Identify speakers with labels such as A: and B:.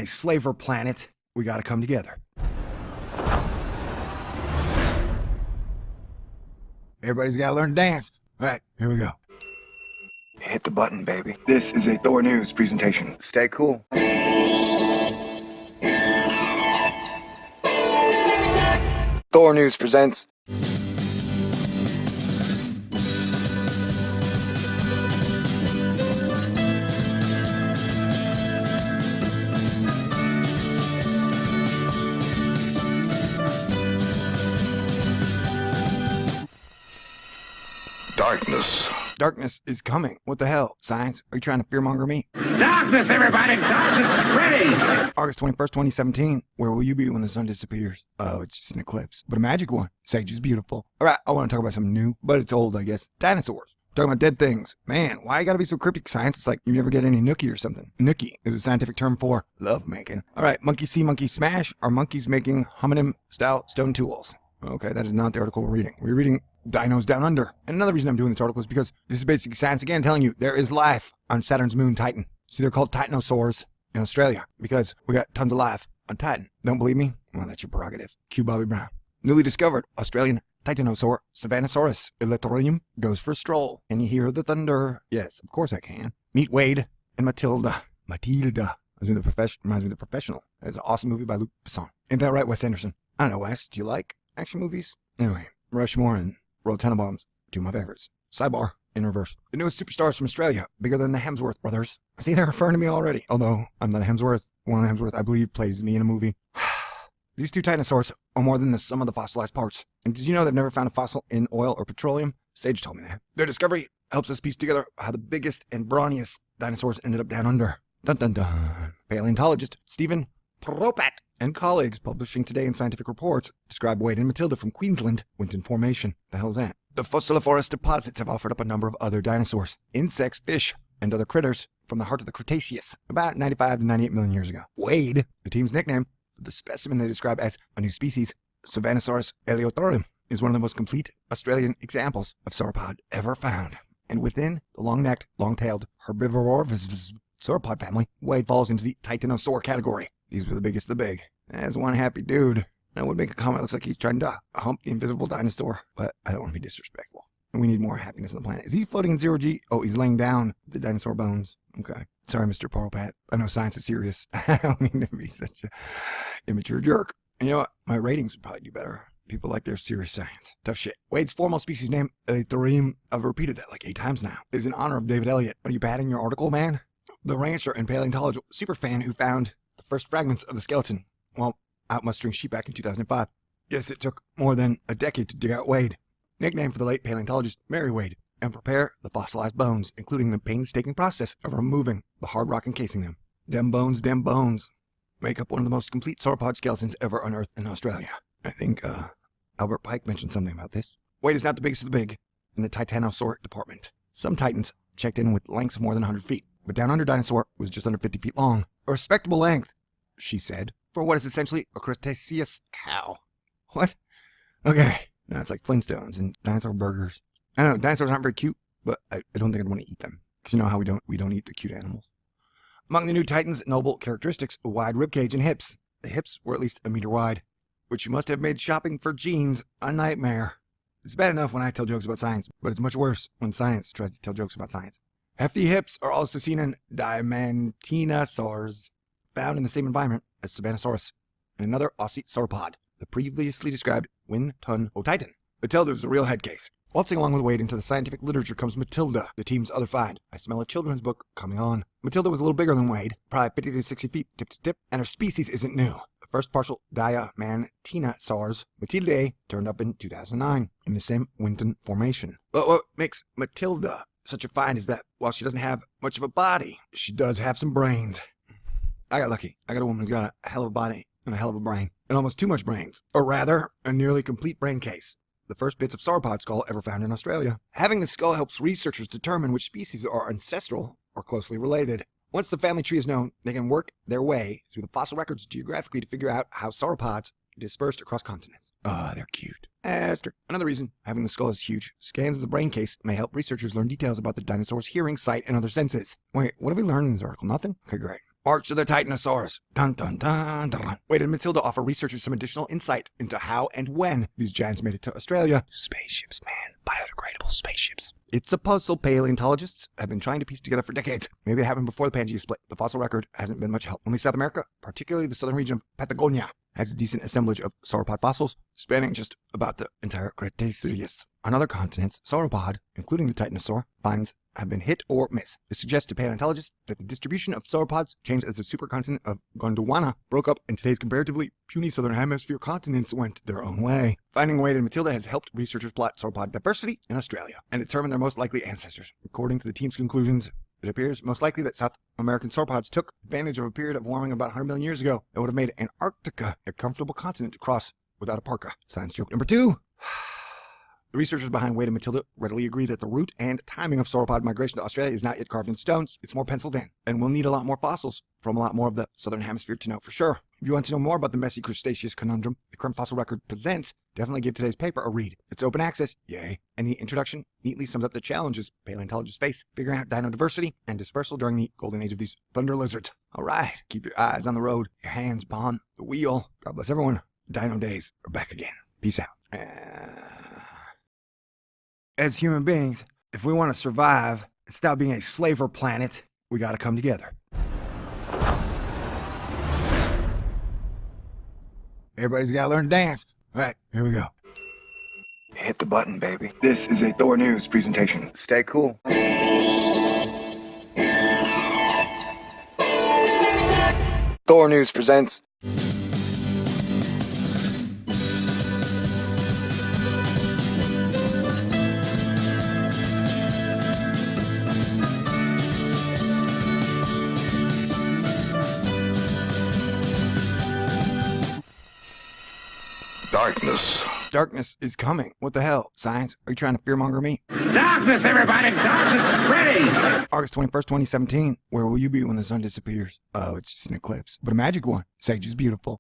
A: a slaver planet, we gotta come together. Everybody's gotta learn to dance. All right, here we go. Hit the button, baby. This is a Thor News presentation. Stay cool. Thor News presents...
B: Darkness.
A: Darkness is coming. What the hell? Science? Are you trying to fearmonger me?
C: Darkness, everybody! Darkness is ready!
A: August 21st, 2017. Where will you be when the sun disappears? Oh, it's just an eclipse. But a magic one. Sage is beautiful. Alright, I want to talk about something new, but it's old, I guess. Dinosaurs. Talking about dead things. Man, why you gotta be so cryptic, science? It's like you never get any nookie or something. Nookie is a scientific term for love making. Alright, monkey see, monkey smash. Are monkeys making hominin-style stone tools? Okay, that is not the article we're reading. We're reading Dinos Down Under. And another reason I'm doing this article is because this is basic science again telling you there is life on Saturn's moon Titan. See, they're called Titanosaurs in Australia because we got tons of life on Titan. Don't believe me? Well, that's your prerogative. Cue Bobby Brown. Newly discovered Australian Titanosaur Savanosaurus elatorium goes for a stroll. Can you hear the thunder? Yes, of course I can. Meet Wade and Matilda. Matilda. Reminds me of The Professional. It's an awesome movie by Luc Besson. Ain't that right, Wes Anderson? I don't know, Wes. Do you like action movies? Anyway, Rushmore and Royal Tenenbaums, two of my favorites. Sidebar, in reverse. The newest superstars from Australia, bigger than the Hemsworth brothers. I see they're referring to me already, although I'm not a Hemsworth. One Hemsworth, I believe, plays me in a movie. These two Titanosaurs are more than the sum of the fossilized parts. And did you know they've never found a fossil in oil or petroleum? Sage told me that. Their discovery helps us piece together how the biggest and brawniest dinosaurs ended up down under. Dun dun dun. Paleontologist Stephen Poropat and colleagues publishing today in Scientific Reports describe Wade and Matilda from Queensland, Winton Formation. The hell's that? The fossiliferous deposits have offered up a number of other dinosaurs, insects, fish, and other critters from the heart of the Cretaceous, about 95 to 98 million years ago. Wade, the team's nickname for the specimen they describe as a new species, Savanosaurus elatorium, is one of the most complete Australian examples of sauropod ever found. And within the long-necked, long-tailed herbivorous sauropod family, Wade falls into the Titanosaur category. These were the biggest of the big. As one happy dude. I would make a comment, looks like he's trying to hump the invisible dinosaur, but I don't want to be disrespectful. And we need more happiness on the planet. Is he floating in zero G? Oh, he's laying down the dinosaur bones. Okay. Sorry, Mr. Poropat. I know science is serious. I don't mean to be such a immature jerk. And you know what? My ratings would probably do better. People like their serious science. Tough shit. Wade's formal species name, Elatorium, I've repeated that like 8 times now, is in honor of David Elliott. Are you padding your article, man? The rancher and paleontologist superfan who found the first fragments of the skeleton while out mustering sheep back in 2005. Yes, it took more than a decade to dig out Wade, nicknamed for the late paleontologist Mary Wade, and prepare the fossilized bones, including the painstaking process of removing the hard rock encasing them. Dem bones, make up one of the most complete sauropod skeletons ever unearthed in Australia. I think Albert Pike mentioned something about this. Wade is not the biggest of the big in the Titanosaur department. Some titans checked in with lengths of more than 100 feet, but Down Under dinosaur was just under 50 feet long. A respectable length, she said, for what is essentially a Cretaceous cow. What? Okay. No, it's like Flintstones and dinosaur burgers. I know, dinosaurs aren't very cute, but I don't think I'd want to eat them. Because you know how we don't eat the cute animals. Among the new Titan's noble characteristics, a wide ribcage and hips. The hips were at least a meter wide, which must have made shopping for jeans a nightmare. It's bad enough when I tell jokes about science, but it's much worse when science tries to tell jokes about science. Hefty hips are also seen in Dinosaurs, found in the same environment as Savanosaurus, and another Aussie sauropod, the previously described Winton Titan. Matilda's a real head case. Waltzing along with Wade into the scientific literature comes Matilda, the team's other find. I smell a children's book coming on. Matilda was a little bigger than Wade, probably 50 to 60 feet tip to tip, and her species isn't new. The first partial Dinosaurs, Matildae, turned up in 2009 in the same Winton Formation. But what makes Matilda such a find is that while she doesn't have much of a body, she does have some brains. I got lucky. I got a woman who's got a hell of a body and a hell of a brain, and almost too much brains, or rather, a nearly complete brain case. The first bits of sauropod skull ever found in Australia. Having the skull helps researchers determine which species are ancestral or closely related. Once the family tree is known, they can work their way through the fossil records geographically to figure out how sauropods dispersed across continents. They're cute. Asterisk. Another reason having the skull is huge. Scans of the brain case may help researchers learn details about the dinosaur's hearing, sight, and other senses. Wait, what have we learned in this article? Nothing? Okay, great. March of the Titanosaurs. Dun dun dun dun dun. Wade and Matilda offer researchers some additional insight into how and when these giants made it to Australia. Spaceships, man. Biodegradable spaceships. It's a puzzle paleontologists have been trying to piece together for decades. Maybe it happened before the Pangea split. The fossil record hasn't been much help. Only South America, particularly the southern region of Patagonia, has a decent assemblage of sauropod fossils spanning just about the entire Cretaceous. On other continents, sauropod, including the Titanosaur, finds have been hit or miss. This suggests to paleontologists that the distribution of sauropods changed as the supercontinent of Gondwana broke up and today's comparatively puny southern hemisphere continents went their own way. Finding Wade and Matilda has helped researchers plot sauropod diversity in Australia and determine their most likely ancestors. According to the team's conclusions, it appears most likely that South American sauropods took advantage of a period of warming about 100 million years ago that would have made Antarctica a comfortable continent to cross without a parka. Science joke number 2. The researchers behind Wade and Matilda readily agree that the route and timing of sauropod migration to Australia is not yet carved in stones. It's more penciled in, and we'll need a lot more fossils from a lot more of the southern hemisphere to know for sure. If you want to know more about the messy Cretaceous conundrum the current fossil record presents, definitely give today's paper a read. It's open access, yay, and the introduction neatly sums up the challenges paleontologists face figuring out dino diversity and dispersal during the golden age of these thunder lizards. All right, keep your eyes on the road, your hands upon the wheel. God bless everyone. Dino days are back again. Peace out. As human beings, if we want to survive and stop being a slaver planet, we got to come together. Everybody's got to learn to dance. All right, here we go. Hit the button, baby. This is a Thor News presentation. Stay cool. Thor News presents...
C: Darkness.
A: Darkness is coming. What the hell? Science? Are you trying to fearmonger me?
C: Darkness, everybody! Darkness is ready!
A: August 21st, 2017. Where will you be when the sun disappears? Oh, it's just an eclipse. But a magic one. Sage is beautiful.